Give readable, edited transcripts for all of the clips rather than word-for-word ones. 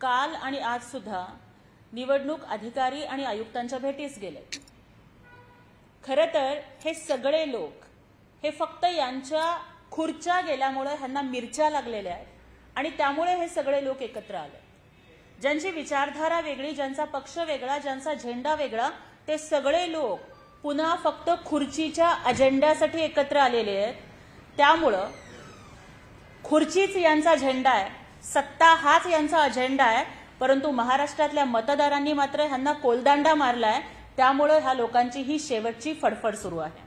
काल आणि आज सुद्धा निवडणूक अधिकारी आणि आयुक्तांच्या भेटीस गेले। खरं तर हे सगळे लोक हे फक्त यांच्या खुर्च्या गेल्यामुळे ह्यांना मिरच्या लागलेल्या आहेत आणि त्यामुळे हे सगळे लोक एकत्र आले। ज्यांची विचारधारा वेगळी, ज्यांचा पक्ष वेगळा, ज्यांचा झेंडा वेगळा, ते सगळे लोक पुन्हा फक्त खुर्चीच्या अजेंड्यासाठी एकत्र आलेले आहेत। त्यामुळे खुर्चीच यांचा झेंडा आहे, सत्ता हाच यांचा अजेंडा आहे, परंतु महाराष्ट्रातल्या मतदारांनी मात्र ह्यांना कोलदांडा मारलाय। त्यामुळे ह्या लोकांची ही शेवटची फडफड सुरू आहे।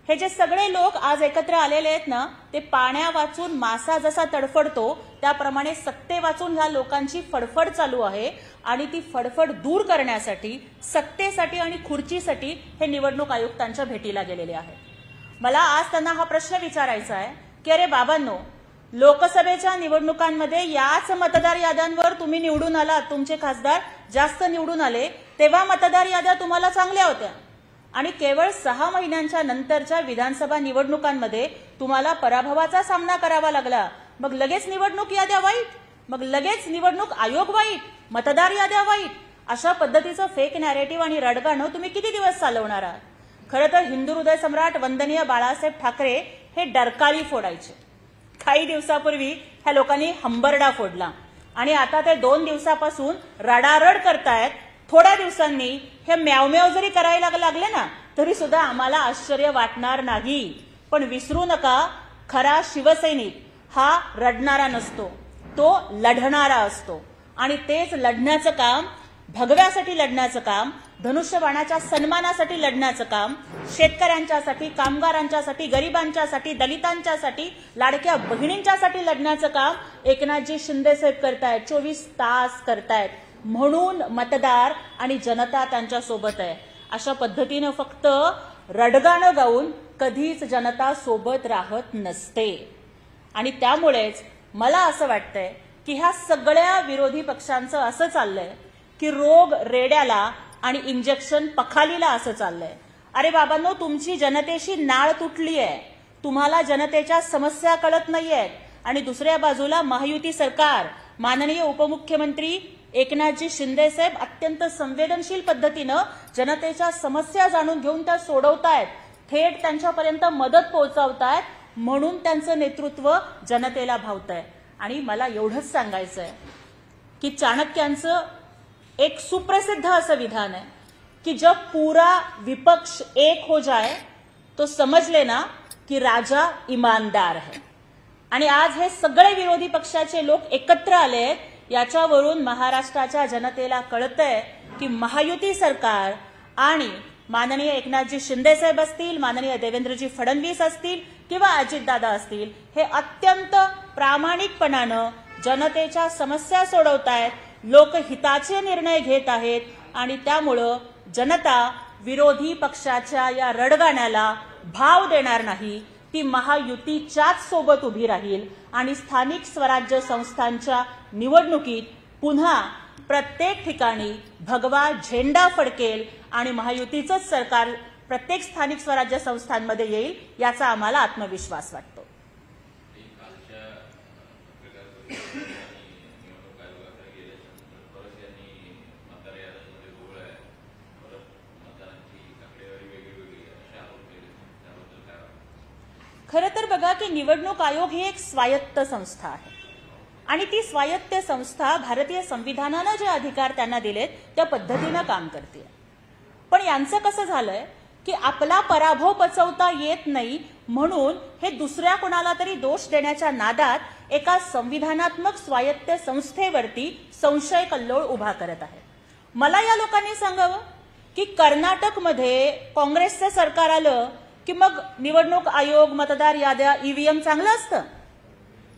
हे जे सगळे लोक आज एकत्र आलेले आहेत ना, ते पाण्या वाचून मासा जसा तडफडतो त्याप्रमाणे सत्ते वाचून ह्या लोकांची फडफड चालू आहे आणि ती फडफड दूर करण्यासाठी, सत्तेसाठी आणि खुर्चीसाठी हे निवडणूक आयुक्तांच्या भेटीला गेलेले आहेत। मला आज त्यांना हा प्रश्न विचारायचा आहे की अरे बाबांनो, लोकसभेच्या निवडणुकांमध्ये याच मतदार याद्यांवर तुम्ही निवडून आलात, तुमचे खासदार जास्त निवडून आले, तेव्हा मतदार याद्या तुम्हाला चांगल्या होत्या आणि केवळ 6 महिन्यांच्या नंतरच्या विधानसभा निवडणुकांमध्ये तुम्हाला पराभवाचा सामना करावा लागला। मग लगेच निवडणूक याद्या वाईट, मग लगेच निवडणूक आयोग वाईट, मतदार याद्या वाईट, अशा पद्धतीचं फेक नॅरेटिव्ह आणि रडगाणं तुम्ही किती दिवस चालवणार आहात? खरं तर हिंदू हृदय सम्राट वंदनीय बाळासाहेब ठाकरे हे डरकाळी फोडायचे। काही दिवसापूर्वी ह्या लोकांनी हंबरडा फोडला आणि आता ते 2 दिवसापासून रडारड करतायत। थोड्या दिवसांनी हे म्यावम्याव जरी करायला लागले ना, तरी सुद्धा आम्हाला आश्चर्य वाटणार नाही। पण विसरू नका, खरा शिवसैनिक हा रडणारा नसतो, तो लढणारा असतो आणि तेच लढण्याचं काम, भगव्यासाठी लढण्याचं काम, धनुष्यबाणाच्या सन्मानासाठी लढण्याचं काम, शेतकऱ्यांच्यासाठी, कामगारांच्यासाठी, गरिबांच्यासाठी, दलितांच्यासाठी, लाडक्या बहिणींच्यासाठी लढण्याचं काम एकनाथजी शिंदे साहेब करतायत, 24 तास करतायत। म्हणून मतदार आणि जनता त्यांच्या सोबत आहे। अशा पद्धतीने फक्त रडगाणं गाऊन कधीच जनता सोबत राहत नसते आणि त्यामुळेच मला असं वाटतंय की ह्या सगळ्या विरोधी पक्षांचं असं चाललंय की रोग रेड्याला आणि इंजेक्शन पखालीला असं चाललंय। अरे बाबांनो, तुमची जनतेशी नाळ तुटली आहे, तुम्हाला जनतेच्या समस्या कळत नाहीयेत आणि दुसऱ्या बाजूला महायुती सरकार, माननीय उपमुख्यमंत्री एकनाथजी शिंदे साहेब अत्यंत संवेदनशील पद्धतीनं जनतेच्या समस्या जाणून घेऊन त्या सोडवतायत, थेट त्यांच्यापर्यंत मदत पोहोचवतायत, म्हणून त्यांचं नेतृत्व जनतेला भावतंय। आणि मला एवढंच सांगायचंय की चाणक्यांचं एक सुप्रसिद्ध असं विधान आहे कि जब पूरा विपक्ष एक हो जाए तो समझ लेना कि राजा ईमानदार है। आणि आज हे सगळे विरोधी पक्षाचे लोक एकत्र आले आहेत, याच्यावरून महाराष्ट्राच्या जनतेला कळतंय की महायुती सरकार आणि माननीय एकनाथजी शिंदे साहेब असतील, माननीय देवेंद्रजी फडणवीस असतील किंवा अजितदादा असतील, हे अत्यंत प्रामाणिकपणानं जनतेच्या समस्या सोडवतायत, लोकहिताचे निर्णय घेत आहेत आणि त्यामुळं जनता विरोधी पक्षाच्या या रडगाण्याला भाव देणार नाही, ती महायुतीच्याच सोबत उभी राहील आणि स्थानिक स्वराज्य संस्थांच्या निवडणुकीत पुन्हा प्रत्येक ठिकाणी भगवा झेंडा फडकेल आणि महायुतीचंच सरकार प्रत्येक स्थानिक स्वराज्य संस्थांमध्ये येईल, याचा आम्हाला आत्मविश्वास वाटतो। खरं तर बघा की निवडणूक आयोग ही एक स्वायत्त संस्था आहे आणि ती स्वायत्त संस्था भारतीय संविधानाने जे अधिकार त्यांना दिलेत त्या पद्धतीने काम करते। पण यांचं कसं झालंय की आपला पराभव पचवता येत नाही म्हणून हे दुसऱ्या कोणाला तरी दोष देण्याच्या नादात एका संविधानात्मक स्वायत्त संस्थेवरती संशय कल्लोळ उभा करत आहेत। मला या लोकांनी सांगावं की कर्नाटकमध्ये काँग्रेसचं सरकार आलं की मग निवडणूक आयोग, मतदार याद्या, ईव्हीएम चांगलं असतं।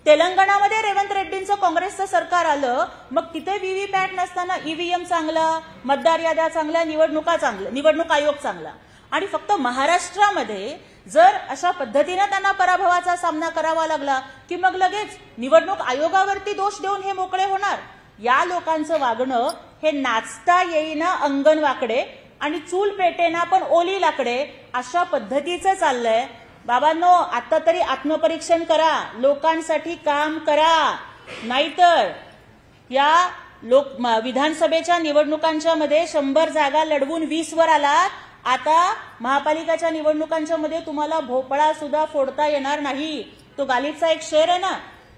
तेलंगणामध्ये रेवंत रेड्डींचं काँग्रेसचं सरकार आलं, मग तिथे व्हीव्हीपॅट नसताना ईव्हीएम चांगला, मतदार याद्या चांगल्या, निवडणूक आयोग चांगला। आणि फक्त महाराष्ट्रामध्ये जर अशा पद्धतीने त्यांना पराभवाचा सामना करावा लागला की मग लगेच निवडणूक आयोगावरती दोष देऊन हे मोकळे होणार। या लोकांचं वागणं हे नाचता येईना अंगण वाकडे आणि चूल पेटेना पण ओली लाकडे अशा पद्धतीचं चाललंय। बाबांनो, आता तरी आत्मपरीक्षण करा, लोकांसाठी काम करा, नाहीतर या विधानसभेच्या निवडणुकांच्या मध्ये 100 जागा लढवून 20 वर आलात. आता महापालिकाच्या निवडणुकांच्या मध्ये तुम्हाला भोपळा सुद्धा फोडता येणार नाही. तो गालिबचा एक शेर आहे ना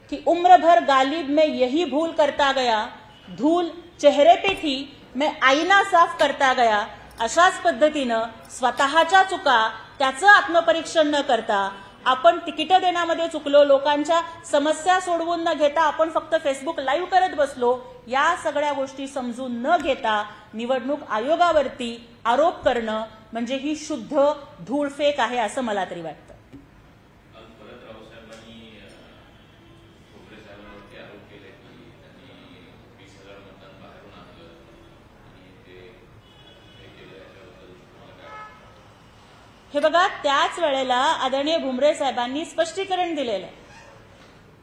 की उम्र भर गालिब में यही भूल करता गया, धूल चेहरे पे थी मैं आईना साफ करता गया. अशाच पद्धतीनं स्वतःच्या चुका त्याचं आत्मपरीक्षण न करता आपण तिकीट देण्यामध्ये चुकलो, लोकांच्या समस्या सोडवून न घेता आपण फक्त फेसबुक लाईव्ह करत बसलो, या सगळ्या गोष्टी समजून न घेता निवडणूक आयोगावरती आरोप करणं म्हणजे ही शुद्ध धूळफेक आहे असं मला तरी वाटतं. हे बघा, त्याच वेळेला आदरणीय भुमरे साहेबांनी स्पष्टीकरण दिलेलं आहे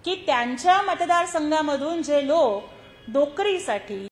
की त्यांच्या मतदारसंघामधून जे लोक नोकरीसाठी